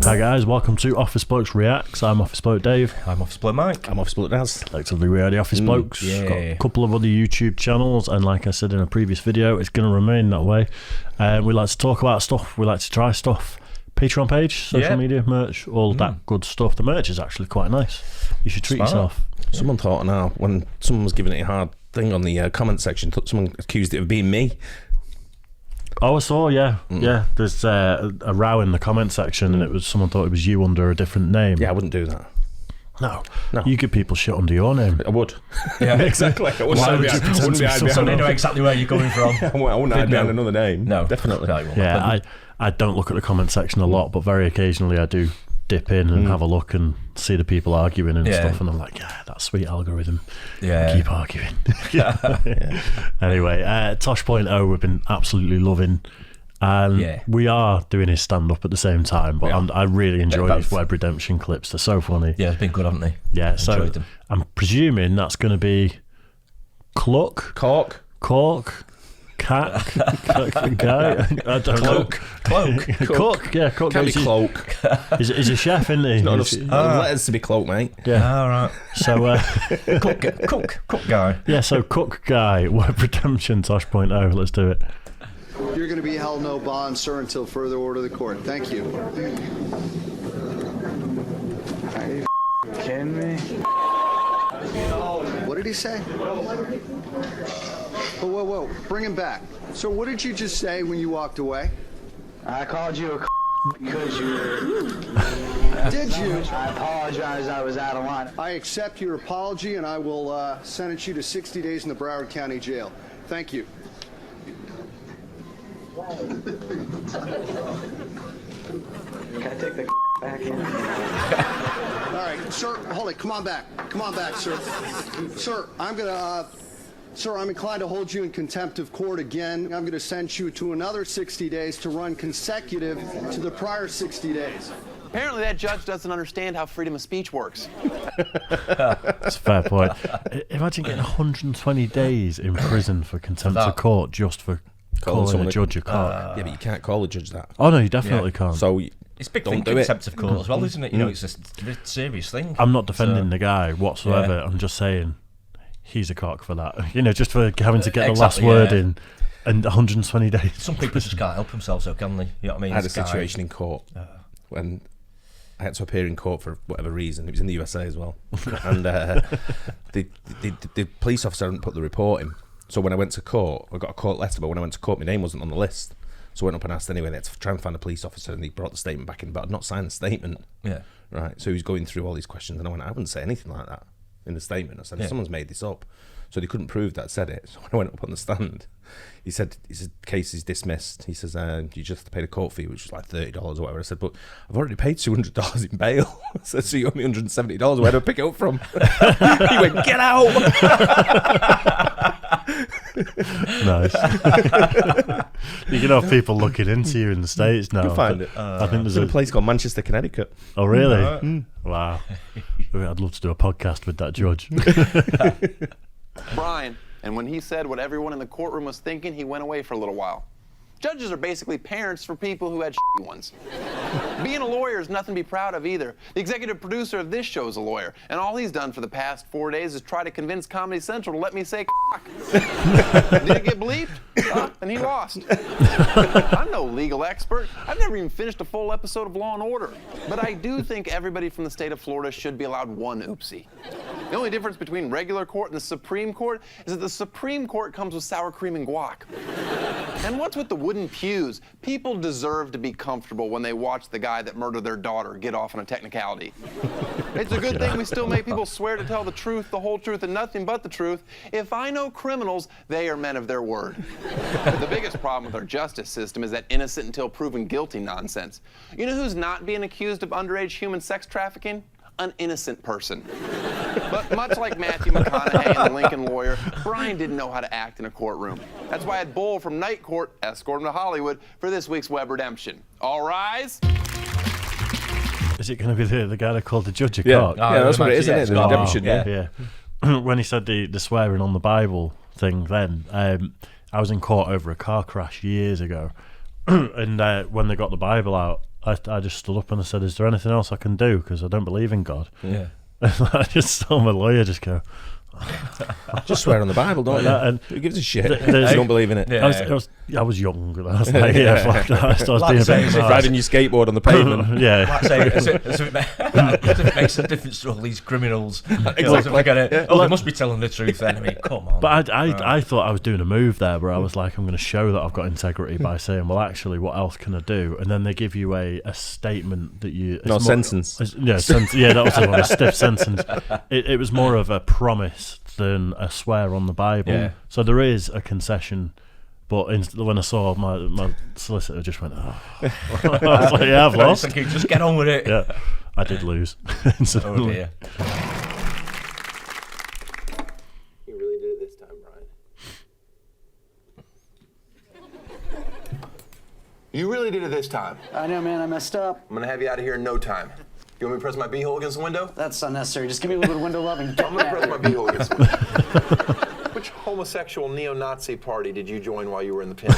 Hi guys, welcome to Office Blokes Reacts. I'm Office Bloke Dave. I'm Office Bloke Mike. I'm Office Bloke Daz. Collectively we are the Office Blokes. Yeah. Got a couple of other YouTube channels, and like I said in a previous video, it's going to remain that way. We like to talk about stuff, we like to try stuff. Patreon page, social media, merch, all that good stuff. The merch is actually quite nice. You should treat yourself. Someone thought now, when someone was giving it a hard thing on the comment section, someone accused it of being me. Oh, I saw, yeah. There's a row in the comment section, and it was someone thought it was you under a different name. Yeah, I wouldn't do that. No. You give people shit under your name. I would. Yeah, exactly. I wouldn't be so they know exactly where you're coming from. I wouldn't hide behind another name. No, definitely. Yeah, I don't look at the comment section a lot, but very occasionally I do dip in and have a look and see the people arguing and stuff, and I'm like, yeah, that sweet algorithm. Yeah. Keep arguing. Anyway, Tosh.O we've been absolutely loving. And we are doing his stand-up at the same time, but I really enjoy these web redemption clips. They're so funny. Yeah, it's been good, haven't they? Yeah, so I'm presuming that's going to be Cork, guy. I don't know. Cloak. Yeah, Cloak. Can't be Cloak. He's a chef, isn't he? Not enough letters to be Cloak, mate. Yeah. All right. So, Cook guy. Yeah, so Cook guy, web redemption, Tosh.O. Let's do it. You're going to be held no bond, sir, until further order of the court. Thank you. Are you kidding me? What did he say? Whoa. Bring him back. So what did you just say when you walked away? I called you a because you were... Did you? I apologize, I was out of line. I accept your apology, and I will sentence you to 60 days in the Broward County Jail. Thank you. Can I take the back in? All right, sir, hold it. Come on back, sir. Sir, I'm inclined to hold you in contempt of court again. I'm going to sentence you to another 60 days to run consecutive to the prior 60 days. Apparently that judge doesn't understand how freedom of speech works. That's a fair point. Imagine getting 120 days in prison for contempt of court just for calling a judge a cock. Yeah, but you can't call a judge that. Oh no, you definitely can't. So it's big thing, contempt of court as well, isn't it? You know, it's a serious thing. I'm not defending the guy whatsoever. I'm just saying he's a cock for that. You know, just for having to get the last word in and 120 days. Some people just can't help themselves, so can they? You know what I mean? I had a situation in court when I had to appear in court for whatever reason. It was in the USA as well, and the police officer hadn't put the report in. So when I went to court, I got a court letter, but when I went to court, my name wasn't on the list. So I went up and asked anyway. They had to try and find a police officer, and he brought the statement back in, but I'd not signed the statement. Yeah. Right. So he was going through all these questions, and I went, I wouldn't say anything like that in the statement. I said, someone's made this up. So they couldn't prove that I said it. So when I went up on the stand, he said, case is dismissed. He says, you just have to pay the court fee, which was like $30 or whatever. I said, but I've already paid $200 in bail. I said, so you owe me $170. Where do I pick it up from? He went, get out. Nice. You can have people looking into you in the States now. You can find it. I think there's a place called Manchester, Connecticut. Oh, really? Wow. I'd love to do a podcast with that judge. Brian, and when he said what everyone in the courtroom was thinking, he went away for a little while. Judges are basically parents for people who had shitty ones. Being a lawyer is nothing to be proud of either. The executive producer of this show is a lawyer, and all he's done for the past 4 days is try to convince Comedy Central to let me say cock. Did it get bleeped? And he lost. I'm no legal expert. I've never even finished a full episode of Law and Order. But I do think everybody from the state of Florida should be allowed one oopsie. The only difference between regular court and the Supreme Court is that the Supreme Court comes with sour cream and guac. And what's with the wooden pews? People deserve to be comfortable when they watch the guy that murdered their daughter get off on a technicality. It's a good thing we still make people swear to tell the truth, the whole truth, and nothing but the truth. If I know criminals, they are men of their word. The biggest problem with our justice system is that innocent until proven guilty nonsense. You know who's not being accused of underage human sex trafficking? An innocent person. But much like Matthew McConaughey and the Lincoln lawyer, Brian didn't know how to act in a courtroom. That's why I had Bull from Night Court escort him to Hollywood for this week's Web Redemption. All rise. Is it going to be the guy that called the judge a cock? Yeah, that's what it is, isn't it? The redemption, yeah. When he said the swearing on the Bible thing then, I was in court over a car crash years ago, and when they got the Bible out, I just stood up and I said, "Is there anything else I can do? Because I don't believe in God." Yeah. And I just saw my lawyer just go. Just swear on the Bible, don't you? And who gives a shit? there's- You don't believe in it. Yeah. I was young. And I was like, yeah, fuck that. I was Like being a saying, bit is it mad. Riding your skateboard on the pavement. Yeah. Like saying, as if it makes a difference to all these criminals. Exactly. They must be telling the truth then. I mean, come on. But I thought I was doing a move there where I was like, I'm going to show that I've got integrity by saying, well, actually, what else can I do? And then they give you a statement that you... No, sentence. Yeah, that was the one, a stiff sentence. It was more of a promise than a swear on the Bible. Yeah. So there is a concession. But when I saw my solicitor just went, oh. I was like, yeah, I've I was lost. thinking, just get on with it. Yeah, I did lose. Oh dear. You really did it this time, Brian. You really did it this time. I know, man. I messed up. I'm gonna have you out of here in no time. You want me to press my beehole against the window? That's unnecessary. Just give me a little bit of window loving. I'm gonna press my beehole against the window. Which homosexual neo-Nazi party did you join while you were in the pen?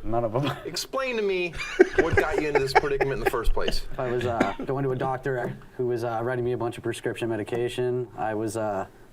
None of them. Explain to me what got you into this predicament in the first place. I was going to a doctor who was writing me a bunch of prescription medication. I was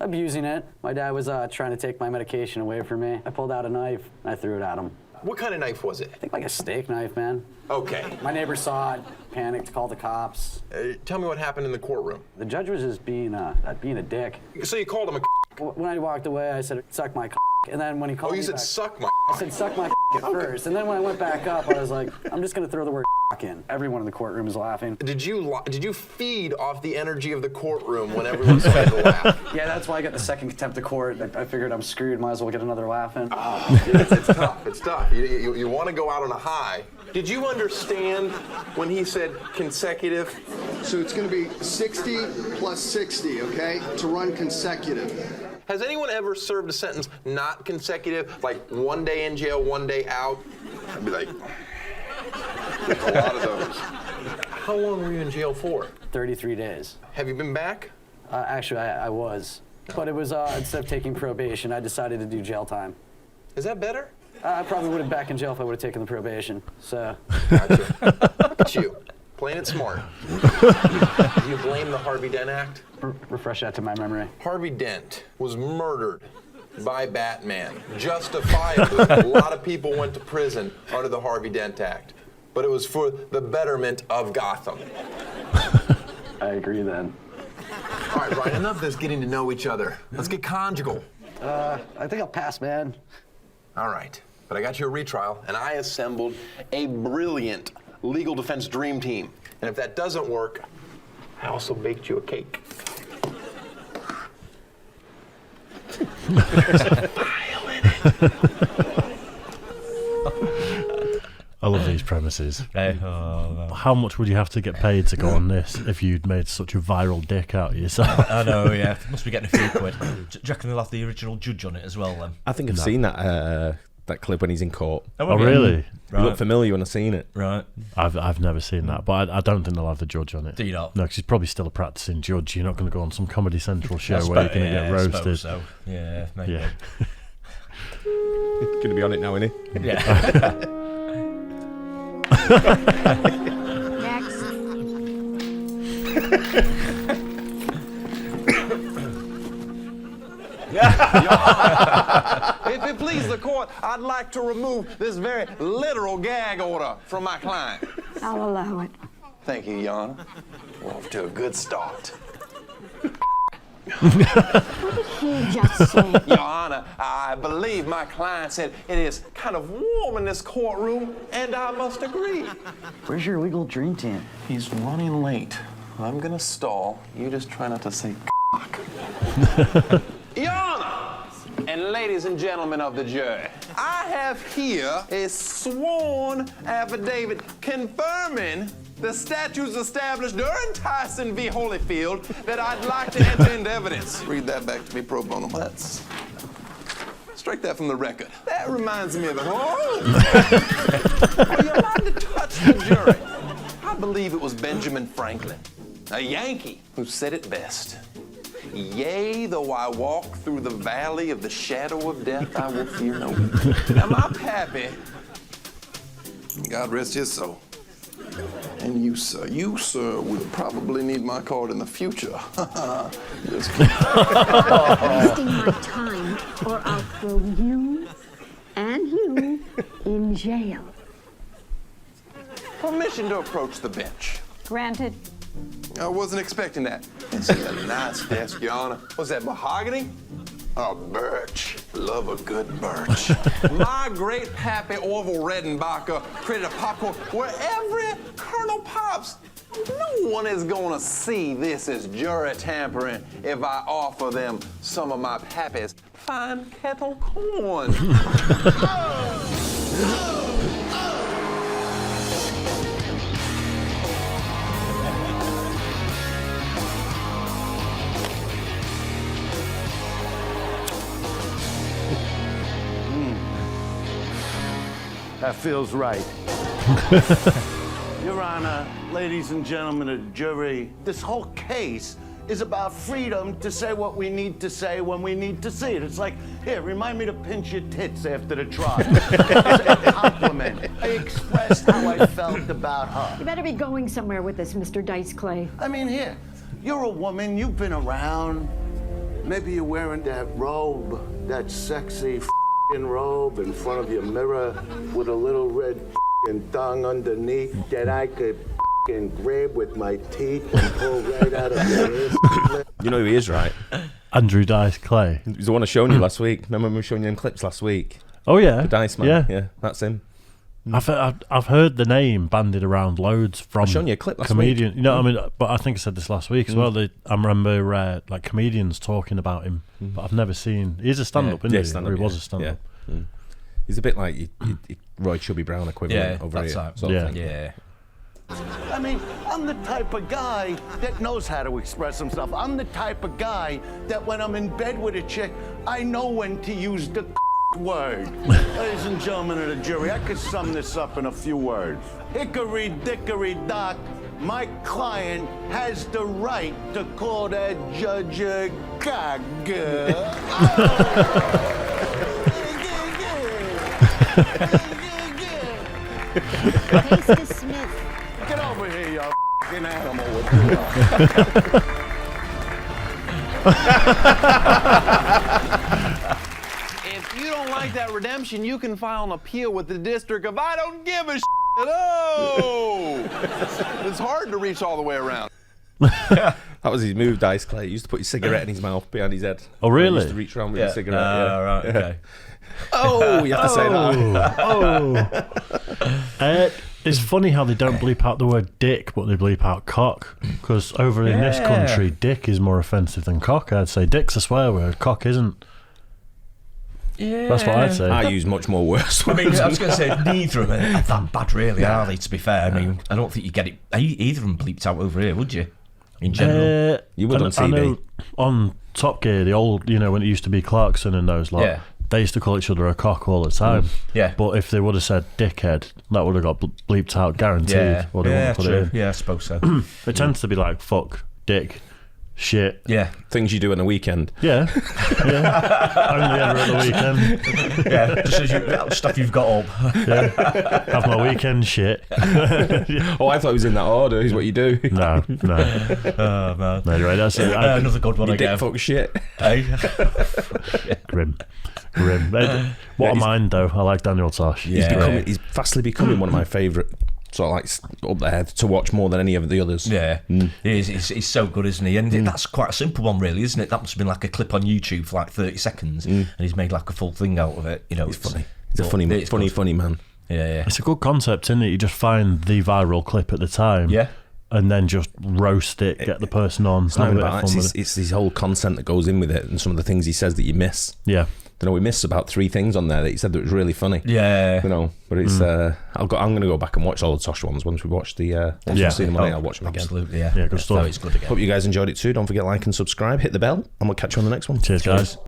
abusing it. My dad was trying to take my medication away from me. I pulled out a knife and I threw it at him. What kind of knife was it? I think like a steak knife, man. Okay. My neighbor saw it, panicked, called the cops. Tell me what happened in the courtroom. The judge was just being a dick. So you called him a When I walked away, I said, suck my and then when he called Oh, me you said back, suck my I said, suck my at first. And then when I went back up, I was like, I'm just going to throw the word in. Everyone in the courtroom is laughing. Did you feed off the energy of the courtroom when everyone started to laugh? Yeah, that's why I got the second contempt of court. I figured I'm screwed. Might as well get another laugh in. Oh, it's tough. It's tough. You want to go out on a high. Did you understand when he said consecutive? So it's going to be 60 plus 60, okay, to run consecutive. Has anyone ever served a sentence not consecutive, like 1 day in jail, 1 day out? I'd be like, there's a lot of those. How long were you in jail for? 33 days. Have you been back? Actually, I was. But it was, instead of taking probation, I decided to do jail time. Is that better? I probably would have been back in jail if I would have taken the probation, so. Gotcha. Look at you, playing it smart. Do you blame the Harvey Dent Act? Refresh that to my memory. Harvey Dent was murdered by Batman. Justifiably, a lot of people went to prison under the Harvey Dent Act. But it was for the betterment of Gotham. I agree then. All right, Ryan, enough of this getting to know each other. Let's get conjugal. I think I'll pass, man. All right, but I got you a retrial, and I assembled a brilliant legal defense dream team. And if that doesn't work, I also baked you a cake. There's a file in it. I love these premises. No. How much would you have to get paid to go on this if you'd made such a viral dick out of yourself? I know, yeah. Must be getting a few quid. Do you reckon they'll have the original judge on it as well then? I think I've seen that clip when he's in court. Oh, really? It looked familiar when I seen it. Right. I've never seen that, but I don't think they'll have the judge on it. Do you not? No, because he's probably still a practicing judge. You're not going to go on some Comedy Central show where you're going to get roasted. I suppose so. Yeah, maybe. Yeah. Going to be on it now, isn't he? Yeah. Next. If it pleases the court, I'd like to remove this very literal gag order from my client. I'll allow it. Thank you, Your Honor. We're off to a good start. What did he just say? Your Honor, I believe my client said it is kind of warm in this courtroom, and I must agree. Where's your legal dream team? He's running late. I'm gonna stall. You just try not to say Your Honor, and ladies and gentlemen of the jury, I have here a sworn affidavit confirming the statutes established during Tyson v. Holyfield that I'd like to enter into evidence. Read that back to me pro bono. Let's strike that from the record. That reminds me of it. Oh! Are you allowed to touch the jury? I believe it was Benjamin Franklin, a Yankee, who said it best. Yea, though I walk through the valley of the shadow of death, I will fear no evil. Now, my pappy, God rest his soul, And you, sir, will probably need my card in the future. Just kidding. Wasting my time, or I'll throw you and you in jail. Permission to approach the bench. Granted. I wasn't expecting that. It's a nice desk, Your Honor. Was that mahogany? Oh, birch. Love a good birch. My great pappy Orville Redenbacher created a popcorn where every kernel pops. No one is gonna see this as jury tampering if I offer them some of my pappy's fine kettle corn. That feels right. Your Honor, ladies and gentlemen of the jury, this whole case is about freedom to say what we need to say when we need to say it. It's like, here, remind me to pinch your tits after the trial. It's a compliment. I expressed how I felt about her. You better be going somewhere with this, Mr. Dice Clay. I mean, here, you're a woman, you've been around. Maybe you're wearing that robe, that sexy robe in front of your mirror with a little red thong underneath that I could grab with my teeth and pull right out of your wrist. You know who he is, right? Andrew Dice Clay. He's the one I showed you last week. Remember when we were showing you them clips last week? Oh yeah, The Dice Man. Yeah, that's him. I've heard the name bandied around loads from I've shown you a clip last comedian. week. You know, I mean, but I think I said this last week as well. I remember like comedians talking about him, but I've never seen. He's a stand-up, isn't he? stand-up, Or he was a stand-up. Yeah. He's a bit like Roy Chubby Brown equivalent over that's here. right. Sort of thing. Yeah. I mean, I'm the type of guy that knows how to express himself. I'm the type of guy that when I'm in bed with a chick, I know when to use the word. Ladies and gentlemen of the jury, I could sum this up in a few words. Hickory dickory dock, my client has the right to call that judge a gaga. Case dismissed. Get over here, you f***ing animal with If you don't like that redemption, you can file an appeal with the district of I don't give a shit. Oh! It's hard to reach all the way around. That was his move, Dice Clay. He used to put his cigarette in his mouth behind his head. Oh, really? He used to reach around with his cigarette. Right, okay. Oh, you have to say that. It's funny how they don't bleep out the word dick, but they bleep out cock. Because over in this country, dick is more offensive than cock. I'd say dick's a swear word, cock isn't. Yeah. That's what I'd say. I use much more worse I words. mean, I was going to say, neither of them are that bad, really, are they, to be fair? I mean, I don't think you get it. Either of them bleeped out over here, would you? In general? You would on I TV. know on Top Gear, the old, when it used to be Clarkson and those lot, Yeah. they used to call each other a cock all the time. Yeah. But if they would have said dickhead, that would have got bleeped out, guaranteed. Yeah, Or they wouldn't put true. it in. Yeah, I suppose so. It tends to be like fuck, dick, shit. Yeah. Things you do on a weekend. Yeah. Only ever at the weekend. Yeah, just as stuff you've got up. Yeah. Have my weekend shit. Oh, I thought it was in that order. Is what you do. No. Oh, man. Anyway, that's it. Another good one You again. dick fuck shit. Hey? Grim. What a mind, though. I like Daniel Tosh. Yeah. He's fastly becoming one of my favourite, sort of like up there to watch more than any of the others. Yeah, he's so good, isn't he? And that's quite a simple one, really, isn't it? That must have been like a clip on YouTube for like 30 seconds, and he's made like a full thing out of it. He's funny. He's a funny man. Yeah. It's a good concept, isn't it? You just find the viral clip at the time. Yeah. And then just roast it, get the person on. It's not about it's his whole content that goes in with it, and some of the things he says that you miss. Yeah. We missed about 3 things on there that he said that was really funny. Yeah. But it's I'm going to go back and watch all the Tosh ones once we watch the once we've seen them on it, I'll watch them again. Absolutely, yeah. Yeah, good stuff. So it's good again. Hope you guys enjoyed it too. Don't forget to like and subscribe, hit the bell, and we'll catch you on the next one. Cheers, guys.